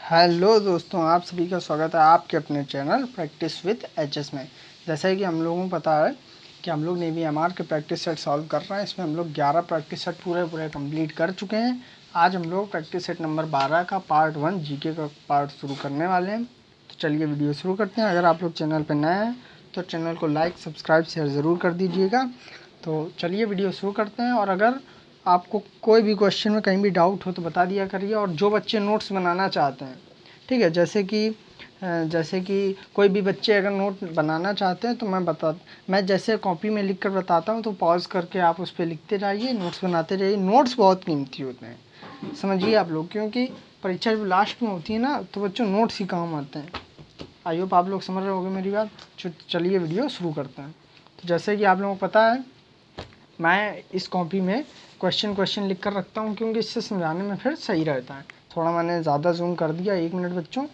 Hello दोस्तों, आप सभी का स्वागत है आपके अपने चैनल प्रैक्टिस विद एचएस में। जैसा कि हम लोगों को पता है कि हम लोग नेवी एमआर के प्रैक्टिस सेट सॉल्व कर रहे हैं। इसमें हम लोग 11 प्रैक्टिस सेट पूरे कंप्लीट कर चुके हैं। आज हम लोग प्रैक्टिस सेट नंबर 12 का पार्ट 1 जीके का पार्ट शुरू करने वाले हैं। तो चलिए वीडियो शुरू करते हैं। अगर आप लोग चैनल पर नए हैं तो चैनल को लाइक, सब्सक्राइब, शेयर ज़रूर कर दीजिएगा। तो चलिए वीडियो शुरू करते हैं। और अगर आपको कोई भी क्वेश्चन में कहीं भी डाउट हो तो बता दिया करिए। और जो बच्चे नोट्स बनाना चाहते हैं, ठीक है, जैसे कि कोई भी बच्चे अगर नोट बनाना चाहते हैं तो मैं जैसे कॉपी में लिख कर बताता हूँ तो पॉज करके आप उस पर लिखते जाइए, नोट्स बनाते जाइए। नोट्स बहुत कीमती होते हैं, समझिए आप लोग, क्योंकि परीक्षा जब लास्ट में होती है ना तो बच्चों नोट्स ही काम आते हैं। आई होप आप लोग समझ रहे होंगे मेरी बात। चलिए वीडियो शुरू करते हैं। तो जैसे कि आप लोगों को पता है, मैं इस कॉपी में क्वेश्चन लिख कर रखता हूँ क्योंकि इससे समझाने में फिर सही रहता है। थोड़ा मैंने ज़्यादा जूम कर दिया, 1 मिनट बच्चों।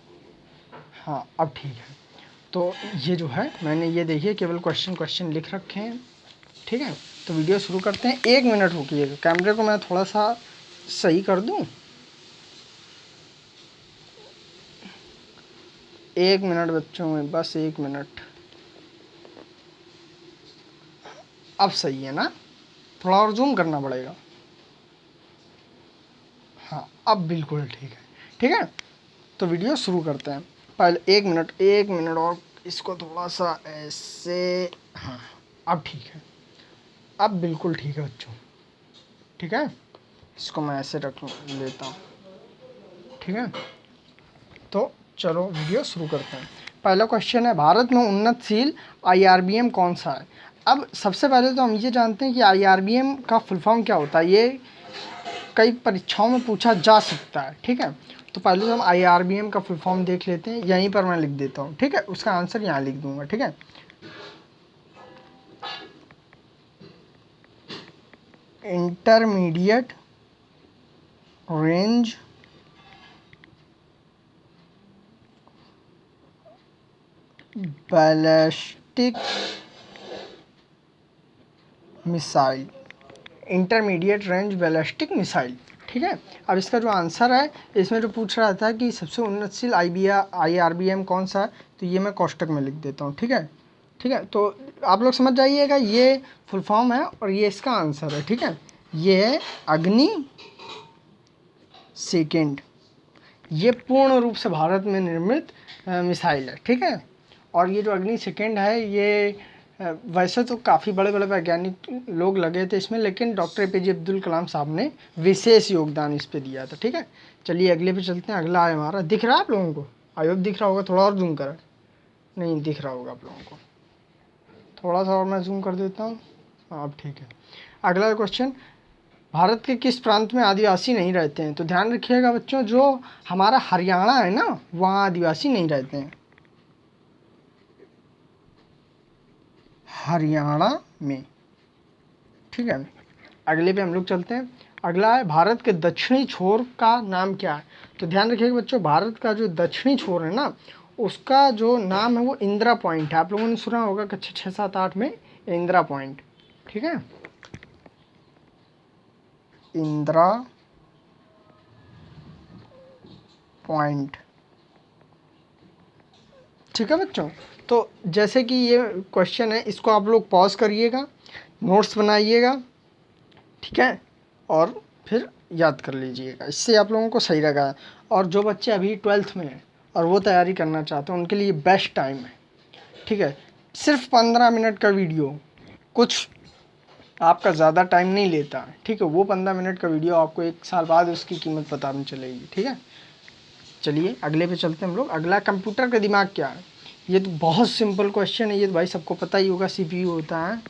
हाँ, अब ठीक है। तो ये जो है मैंने ये देखिए केवल क्वेश्चन लिख रखे हैं, ठीक है। तो वीडियो शुरू करते हैं। 1 मिनट रुकिएगा, कैमरे को मैं थोड़ा सा सही कर दूँ। 1 मिनट बच्चों में, बस 1 मिनट। अब सही है ना? थोड़ा और जूम करना पड़ेगा। हाँ, अब बिल्कुल ठीक है, ठीक है। तो वीडियो शुरू करते हैं। पहले 1 मिनट और इसको थोड़ा सा ऐसे। हाँ, अब ठीक है, अब बिल्कुल ठीक है बच्चों, ठीक है। इसको मैं ऐसे रख लेता हूँ, ठीक है। तो चलो वीडियो शुरू करते हैं। पहला क्वेश्चन है, भारत में उन्नतशील आईआरबीएम कौन सा है? अब सबसे पहले तो हम ये जानते हैं कि आईआरबीएम का फुल फॉर्म क्या होता है। ये कई परीक्षाओं में पूछा जा सकता है, ठीक है। तो पहले तो हम आईआरबीएम का फुल फॉर्म देख लेते हैं। यहीं पर मैं लिख देता हूँ, ठीक है। उसका आंसर यहाँ लिख दूंगा, ठीक है। Intermediate range ballistic missile, intermediate range ballistic missile, ठीक है। अब इसका जो आंसर है, इसमें जो पूछ रहा था कि सबसे उन्नतशील आईआरबीएम कौन सा है, तो ये मैं कोष्टक में लिख देता हूँ, ठीक है, ठीक है। तो आप लोग समझ जाइएगा, ये फुल फॉर्म है और ये इसका आंसर है, ठीक है। ये है अग्नि सेकेंड। ये पूर्ण रूप से भारत में निर्मित मिसाइल है, ठीक है। और ये जो अग्नि सेकेंड है, ये वैसे तो काफ़ी बड़े बड़े वैज्ञानिक लोग लगे थे इसमें, लेकिन डॉक्टर एपीजे अब्दुल कलाम साहब ने विशेष योगदान इस पे दिया था, ठीक है। चलिए अगले पे चलते हैं। अगला है हमारा, दिख रहा है आप लोगों को? आई होप दिख रहा होगा। थोड़ा और जूम करें, नहीं दिख रहा होगा आप लोगों को। थोड़ा सा और मैं जूम कर देता हूँ। हाँ, अब ठीक है। अगला क्वेश्चन, भारत के किस प्रांत में आदिवासी नहीं रहते हैं? तो ध्यान रखिएगा बच्चों, जो हमारा हरियाणा है ना, वहाँ आदिवासी नहीं रहते हैं, हरियाणा में, ठीक है। अगले पे हम लोग चलते हैं। अगला है, भारत के दक्षिणी छोर का नाम क्या है? तो ध्यान रखिएगा बच्चों, भारत का जो दक्षिणी छोर है ना, उसका जो नाम है वो इंदिरा पॉइंट है। आप लोगों ने सुना होगा कक्षा 6, 7, 8 में इंदिरा पॉइंट, ठीक है। इंदिरा पॉइंट, ठीक है बच्चों। तो जैसे कि ये क्वेश्चन है, इसको आप लोग पॉज करिएगा, नोट्स बनाइएगा, ठीक है, और फिर याद कर लीजिएगा। इससे आप लोगों को सही रहेगा। और जो बच्चे अभी 12th में हैं और वो तैयारी करना चाहते हैं, उनके लिए बेस्ट टाइम है, ठीक है। सिर्फ 15 मिनट का वीडियो, कुछ आपका ज़्यादा टाइम नहीं लेता है, ठीक है। वो 15 मिनट का वीडियो आपको 1 साल बाद उसकी कीमत पता नहीं चलेगी, ठीक है। चलिए अगले पे चलते हैं हम लोग। अगला, कंप्यूटर का दिमाग क्या है? ये तो बहुत सिंपल क्वेश्चन है, ये तो भाई सबको पता ही होगा, सीपीयू होता है।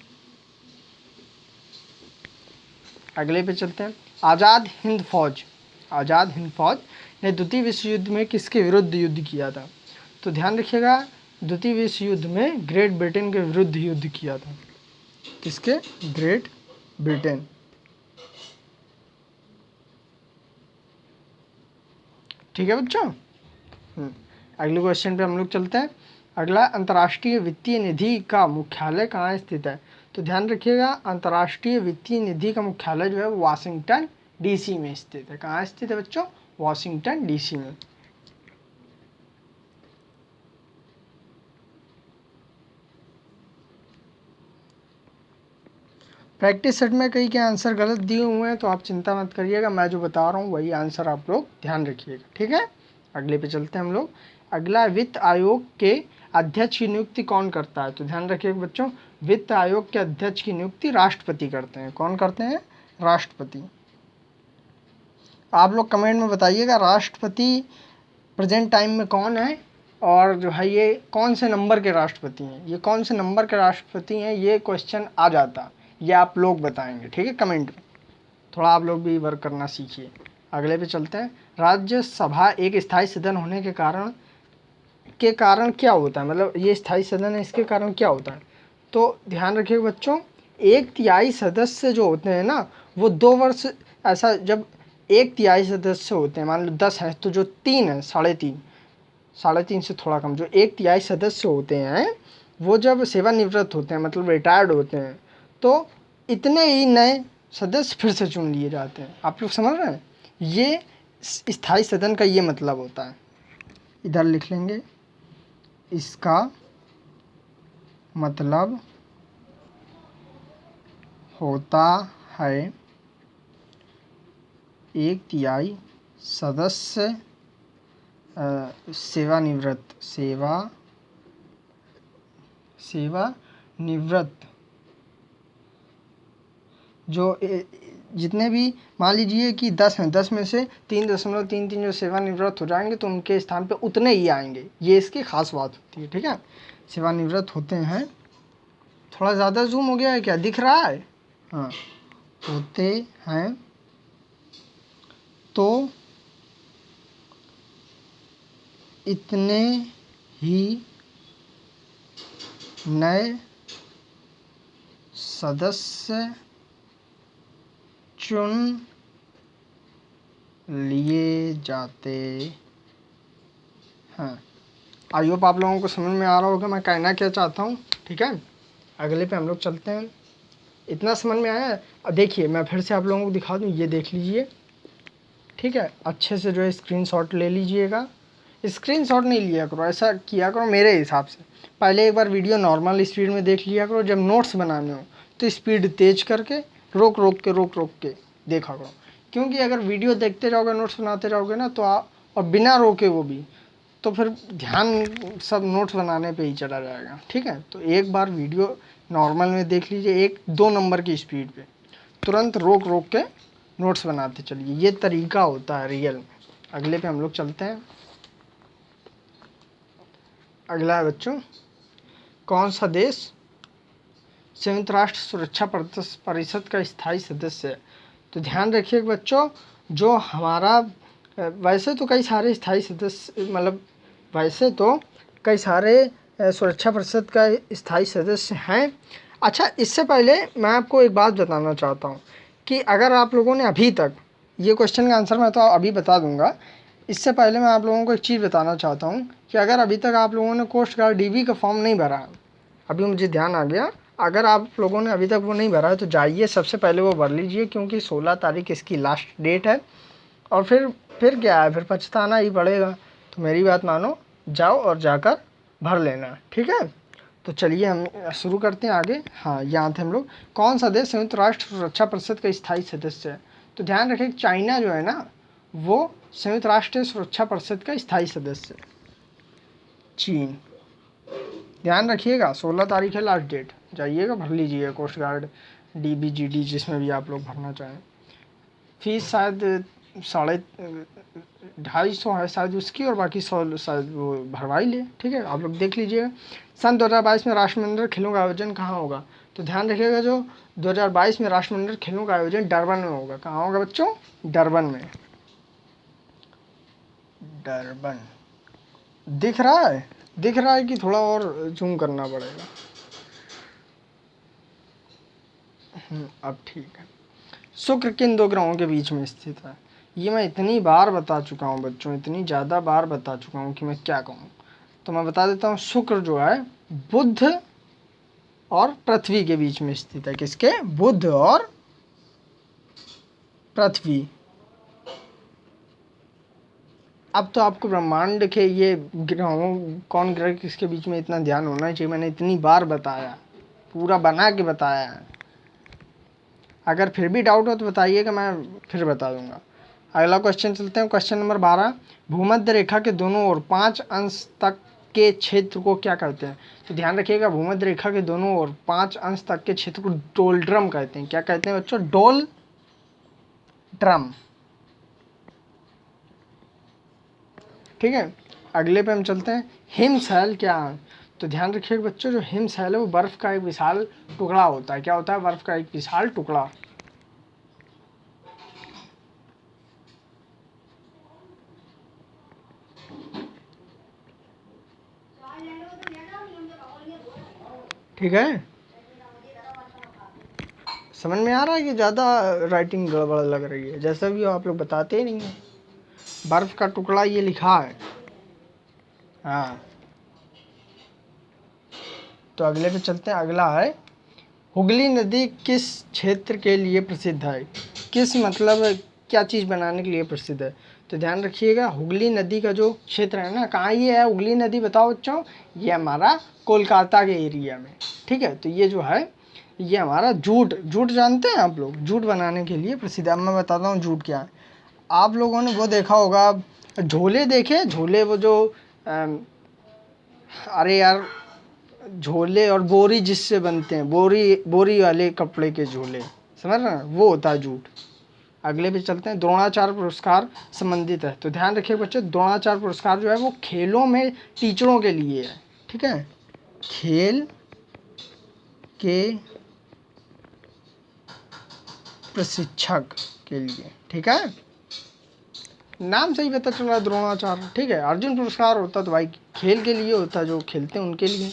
अगले पे चलते हैं। आज़ाद हिंद फौज ने द्वितीय विश्व युद्ध में किसके विरुद्ध युद्ध किया था? तो ध्यान रखिएगा, द्वितीय विश्व युद्ध में ग्रेट ब्रिटेन के विरुद्ध युद्ध किया था। किसके? ग्रेट ब्रिटेन, ठीक है बच्चों। अगले क्वेश्चन पे हम लोग चलते हैं। अगला, अंतर्राष्ट्रीय वित्तीय निधि का मुख्यालय कहाँ स्थित है? तो ध्यान रखिएगा, अंतर्राष्ट्रीय वित्तीय निधि का मुख्यालय जो है वाशिंगटन डीसी में स्थित है। कहाँ स्थित है बच्चों? वाशिंगटन डीसी में। प्रैक्टिस सेट में कई के आंसर गलत दिए हुए हैं, तो आप चिंता मत करिएगा, मैं जो बता रहा हूँ वही आंसर आप लोग ध्यान रखिएगा, ठीक है। अगले पे चलते हैं हम लोग। अगला, वित्त आयोग के अध्यक्ष की नियुक्ति कौन करता है? तो ध्यान रखिएगा बच्चों, वित्त आयोग के अध्यक्ष की नियुक्ति राष्ट्रपति करते हैं। कौन करते हैं? राष्ट्रपति। आप लोग कमेंट में बताइएगा राष्ट्रपति प्रेजेंट टाइम में कौन है, और जो है ये कौन से नंबर के राष्ट्रपति हैं, ये कौन से नंबर के राष्ट्रपति हैं, ये क्वेश्चन आ जाता, ये आप लोग बताएंगे, ठीक है, कमेंट में। थोड़ा आप लोग भी वर्क करना सीखिए। अगले पे चलते हैं। राज्यसभा एक स्थायी सदन होने के कारण क्या होता है, मतलब ये स्थायी सदन है, इसके कारण क्या होता है? तो ध्यान रखिएगा बच्चों, 1/3 सदस्य जो होते हैं ना, वो 2 वर्ष, ऐसा जब 1/3 सदस्य होते हैं, मान लो 10 हैं, तो जो 3 है, 3.5 से थोड़ा कम, जो 1/3 सदस्य होते हैं, वो जब सेवानिवृत्त होते हैं, मतलब रिटायर्ड होते हैं, तो इतने ही नए सदस्य फिर से चुन लिए जाते हैं। आप लोग समझ रहे हैं? ये स्थायी सदन का ये मतलब होता है। इधर लिख लेंगे, इसका मतलब होता है 1/3 सदस्य सेवानिवृत्त जो जितने भी, मान लीजिए कि 10 हैं, 10 में से 3.33 जो सेवानिवृत्त हो जाएंगे, तो उनके स्थान पे उतने ही आएंगे। ये इसकी खास बात होती है, ठीक है। सेवानिवृत्त होते हैं, थोड़ा ज़्यादा जूम हो गया है क्या, दिख रहा है? हाँ, होते हैं तो इतने ही नए सदस्य चुन लिए जाते हैं। आई होप आप लोगों को समझ में आ रहा होगा मैं कहना क्या चाहता हूँ, ठीक है। अगले पे हम लोग चलते हैं। इतना समझ में आया? अब देखिए, मैं फिर से आप लोगों को दिखा दूँ, ये देख लीजिए, ठीक है। अच्छे से जो है स्क्रीनशॉट ले लीजिएगा। स्क्रीनशॉट नहीं लिया करो, ऐसा किया करो मेरे हिसाब से, पहले एक बार वीडियो नॉर्मल स्पीड में देख लिया करो, जब नोट्स बनाने हो तो स्पीड तेज करके रोक रोक के देखा करो। क्योंकि अगर वीडियो देखते जाओगे, नोट्स बनाते जाओगे ना, तो आप, और बिना रोके वो भी, तो फिर ध्यान सब नोट्स बनाने पे ही चला जाएगा, ठीक है। तो एक बार वीडियो नॉर्मल में देख लीजिए, 1-2 नंबर की स्पीड पे, तुरंत रोक रोक के नोट्स बनाते चलिए, ये तरीका होता है रियल में। अगले पे हम लोग चलते हैं। अगला है बच्चों, कौन सा देश संयुक्त राष्ट्र सुरक्षा परिषद का स्थायी सदस्य है? तो ध्यान रखिए बच्चों, जो हमारा, वैसे तो कई सारे स्थायी सदस्य, मतलब वैसे तो कई सारे सुरक्षा परिषद का स्थायी सदस्य हैं। अच्छा, इससे पहले मैं आपको एक बात बताना चाहता हूँ कि अगर आप लोगों ने अभी तक, ये क्वेश्चन का आंसर मैं तो अभी बता दूंगा, इससे पहले मैं आप लोगों को एक चीज़ बताना चाहता हूँ कि अगर अभी तक आप लोगों ने कोस्ट गार्ड डीबी का फॉर्म नहीं भरा, अभी मुझे ध्यान आ गया, अगर आप लोगों ने अभी तक वो नहीं भरा है, तो जाइए सबसे पहले वो भर लीजिए, क्योंकि 16 तारीख इसकी लास्ट डेट है। और फिर क्या है, फिर पछताना ही पड़ेगा। तो मेरी बात मानो, जाओ और जाकर भर लेना, ठीक है। तो चलिए हम शुरू करते हैं आगे। हाँ, यहाँ थे हम लोग। कौन सा देश संयुक्त राष्ट्र सुरक्षा परिषद का स्थायी सदस्य है? तो ध्यान रखें, चाइना जो है ना, वो संयुक्त राष्ट्र सुरक्षा परिषद का स्थायी सदस्य है। चीन, ध्यान रखिएगा, 16 तारीख है लास्ट डेट, जाइएगा भर लीजिएगा कोस्ट गार्ड DBGD, जिसमें भी आप लोग भरना चाहें। फीस शायद 250 है शायद उसकी, और बाकी 100 शायद वो भरवा ही ले, ठीक है। आप लोग देख लीजिएगा। सन 2022 में राष्ट्रमंडल खेलों का आयोजन कहाँ होगा? तो ध्यान रखिएगा, जो 2022 में राष्ट्रमंडल खेलों का आयोजन डरबन में होगा। कहाँ होगा बच्चों? डरबन में। डरबन दिख रहा है? दिख रहा है कि थोड़ा और जूम करना पड़ेगा? अब ठीक है। शुक्र किन 2 ग्रहों के बीच में स्थित है? ये मैं इतनी बार बता चुका हूँ बच्चों, इतनी ज़्यादा बार बता चुका हूँ कि मैं क्या कहूँ। तो मैं बता देता हूँ, शुक्र जो है बुध और पृथ्वी के बीच में स्थित है। किसके? बुध और पृथ्वी। अब तो आपको ब्रह्मांड के ये ग्रहों, कौन ग्रह किसके बीच में, इतना ध्यान होना चाहिए। मैंने इतनी बार बताया, पूरा बना के बताया है। अगर फिर भी डाउट हो तो बताइएगा, मैं फिर बता दूंगा। अगला क्वेश्चन चलते हैं, क्वेश्चन नंबर 12। भूमध्य रेखा के दोनों ओर 5 अंश तक के क्षेत्र को क्या कहते हैं? तो ध्यान रखिएगा, भूमध्य रेखा के दोनों ओर 5 अंश तक के क्षेत्र को डोलड्रम कहते हैं। क्या कहते हैं बच्चों? डोल ड्रम। ठीक है, अगले पे हम चलते हैं। हिमशैल क्या है? तो ध्यान रखिएगा बच्चों, जो हिमशैल है वो बर्फ का एक विशाल टुकड़ा होता है। क्या होता है? बर्फ का एक विशाल टुकड़ा। ठीक है, समझ में आ रहा है कि ज़्यादा राइटिंग गड़बड़ लग रही है? जैसा भी हो, आप लोग बताते ही नहीं हैं। बर्फ का टुकड़ा ये लिखा है। हाँ, तो अगले पे चलते हैं। अगला है, हुगली नदी किस क्षेत्र के लिए प्रसिद्ध है? किस मतलब क्या चीज़ बनाने के लिए प्रसिद्ध है? तो ध्यान रखिएगा, हुगली नदी का जो क्षेत्र है ना, कहाँ ये है हुगली नदी? बताओ बच्चों। ये हमारा कोलकाता के एरिया में। ठीक है, तो ये जो है ये हमारा जूट, जूट जानते हैं आप लोग? जूट बनाने के लिए प्रसिद्ध है। अब मैं बताता हूँ जूट क्या है। आप लोगों ने वो देखा होगा, झोले देखे? झोले वो जो अरे यार, झोले और बोरी जिससे बनते हैं, बोरी बोरी वाले कपड़े के झोले, समझ रहे हैं? वो होता है जूट। अगले पे चलते हैं। द्रोणाचार्य पुरस्कार संबंधित है। तो ध्यान रखिए बच्चों, द्रोणाचार्य पुरस्कार जो है वो खेलों में टीचरों के लिए है। ठीक है, खेल के प्रशिक्षक के लिए। ठीक है, नाम से ही पता चल रहा है द्रोणाचार्य। ठीक है, अर्जुन पुरस्कार होता तो भाई खेल के लिए होता, जो खेलते हैं उनके लिए।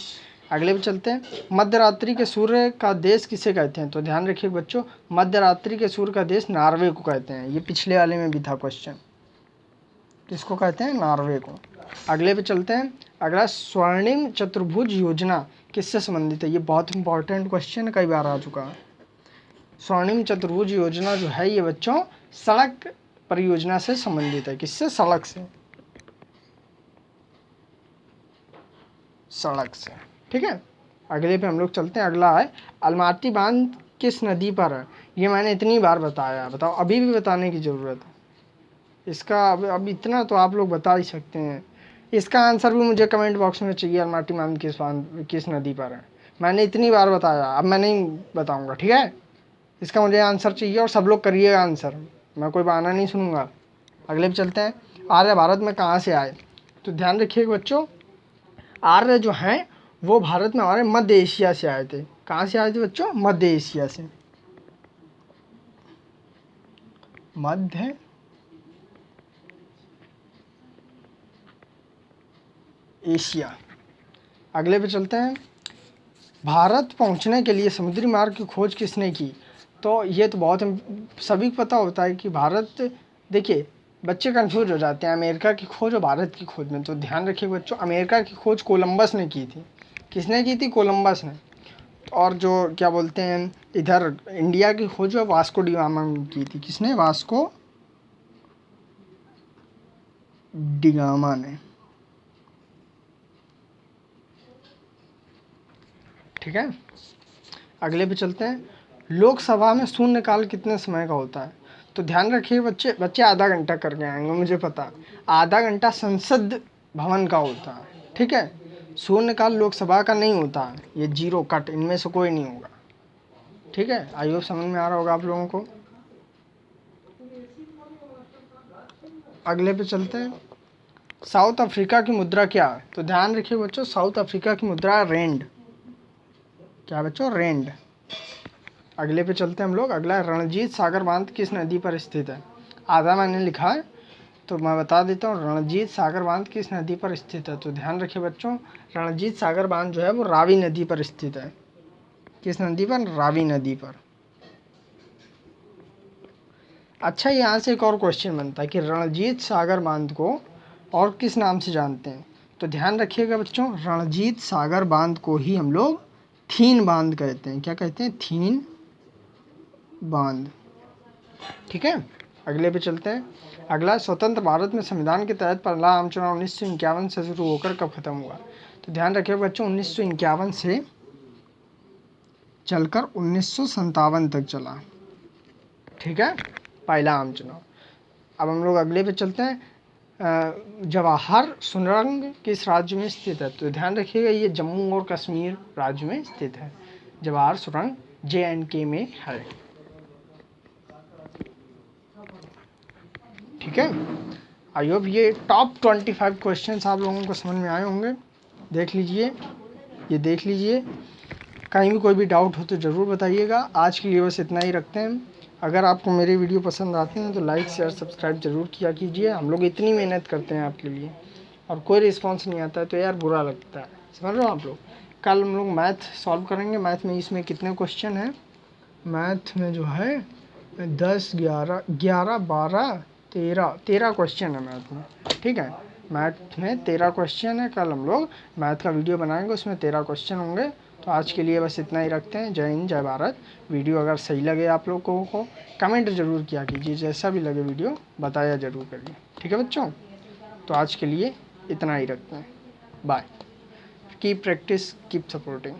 अगले पे चलते हैं। मध्यरात्रि के सूर्य का देश किसे कहते हैं? तो ध्यान रखिए बच्चों, मध्यरात्रि के सूर्य का देश नॉर्वे को कहते हैं। ये पिछले वाले में भी था क्वेश्चन। किसको कहते हैं? नॉर्वे को। अगले पे चलते हैं। अगला, स्वर्णिम चतुर्भुज योजना किससे संबंधित है? ये बहुत इंपॉर्टेंट क्वेश्चन, कई बार आ चुका है। स्वर्णिम चतुर्भुज योजना जो है ये बच्चों सड़क परियोजना से संबंधित है। किससे? सड़क से। सड़क से। ठीक है, अगले पे हम लोग चलते हैं। अगला है, अलमाती बांध किस नदी पर है? ये मैंने इतनी बार बताया, बताओ अभी भी बताने की ज़रूरत है इसका? अब इतना तो आप लोग बता ही सकते हैं। इसका आंसर भी मुझे कमेंट बॉक्स में चाहिए। अलमाटी बांध किस नदी पर है? मैंने इतनी बार बताया, अब मैं नहीं बताऊंगा। ठीक है, इसका मुझे आंसर चाहिए और सब लोग करिएगा आंसर, मैं कोई बहाना नहीं सुनूंगा। अगले पे चलते हैं। आर्य भारत में कहाँ से आए? तो ध्यान रखिएगा बच्चों, आर्य जो हैं वो भारत में हमारे मध्य एशिया से आए थे। कहाँ से आए थे बच्चों? मध्य एशिया से। मध्य एशिया। अगले पे चलते हैं। भारत पहुंचने के लिए समुद्री मार्ग की खोज किसने की? तो ये तो बहुत सभी को पता होता है कि भारत, देखिए बच्चे कंफ्यूज हो जाते हैं अमेरिका की खोज और भारत की खोज में। तो ध्यान रखिए बच्चों, अमेरिका की खोज कोलंबस ने की थी। किसने की थी? कोलंबस ने। और जो क्या बोलते हैं, इधर इंडिया की खोज है वास्को डी गामा ने की थी। किसने? वास्को डी गामा ने। ठीक है, अगले पे चलते हैं। लोकसभा में शून्यकाल कितने समय का होता है? तो ध्यान रखिए बच्चे, बच्चे आधा घंटा करके आएंगे मुझे पता। आधा घंटा संसद भवन का होता है। ठीक है, शून्यकाल लोकसभा का नहीं होता, ये जीरो कट, इनमें से कोई नहीं होगा। ठीक है, आई होप समझ में आ रहा होगा आप लोगों को। अगले पे चलते हैं। साउथ अफ्रीका की मुद्रा क्या है? तो ध्यान रखिए बच्चों, साउथ अफ्रीका की मुद्रा रेंड। क्या बच्चों? रेंड। अगले पे चलते हैं हम लोग। अगला, रणजीत सागर बांध किस नदी पर स्थित है? आधा मैंने लिखा है तो मैं बता देता हूँ। रणजीत सागर बांध किस नदी पर स्थित है? तो ध्यान रखिए बच्चों, रणजीत सागर बांध जो है वो रावी नदी पर स्थित है। किस नदी पर? रावी नदी पर। अच्छा, यहाँ से एक और क्वेश्चन बनता है कि रणजीत सागर बांध को और किस नाम से जानते हैं? तो ध्यान रखिएगा बच्चों, रणजीत सागर बांध को ही हम लोग थीन बांध कहते हैं। क्या कहते हैं? थीन बांध। ठीक है, अगले पे चलते हैं। अगला, स्वतंत्र भारत में संविधान के तहत पहला आम चुनाव 1951 से शुरू होकर कब खत्म हुआ? तो ध्यान रखिए बच्चों, 1951 से चलकर 1957 तक चला। ठीक है, पहला आम चुनाव। अब हम लोग अगले पे चलते हैं। जवाहर सुरंग किस राज्य में स्थित है? तो ध्यान रखिएगा ये जम्मू और कश्मीर राज्य में स्थित है। जवाहर सुरंग JNK में है। ठीक है, आई होप ये टॉप 25 क्वेश्चंस आप लोगों को समझ में आए होंगे। देख लीजिए, ये देख लीजिए, कहीं भी कोई भी डाउट हो तो ज़रूर बताइएगा। आज के लिए बस इतना ही रखते हैं। अगर आपको मेरे वीडियो पसंद आते हैं तो लाइक शेयर सब्सक्राइब ज़रूर किया कीजिए। हम लोग इतनी मेहनत करते हैं आपके लिए और कोई रिस्पॉन्स नहीं आता है तो यार बुरा लगता है, समझ रहे हो आप लोग। कल हम लोग मैथ सॉल्व करेंगे। मैथ में इसमें कितने क्वेश्चन हैं? मैथ में जो है 10, 11, 12, 13 क्वेश्चन है मैथ में। ठीक है, मैथ में 13 क्वेश्चन है। कल हम लोग मैथ का वीडियो बनाएंगे, उसमें 13 क्वेश्चन होंगे। तो आज के लिए बस इतना ही रखते हैं। जय हिंद, जय भारत। वीडियो अगर सही लगे आप लोगों को कमेंट ज़रूर किया कीजिए, जैसा भी लगे वीडियो बताया ज़रूर करिए। ठीक है बच्चों, तो आज के लिए इतना ही रखते हैं। Bye. Keep practice, keep supporting.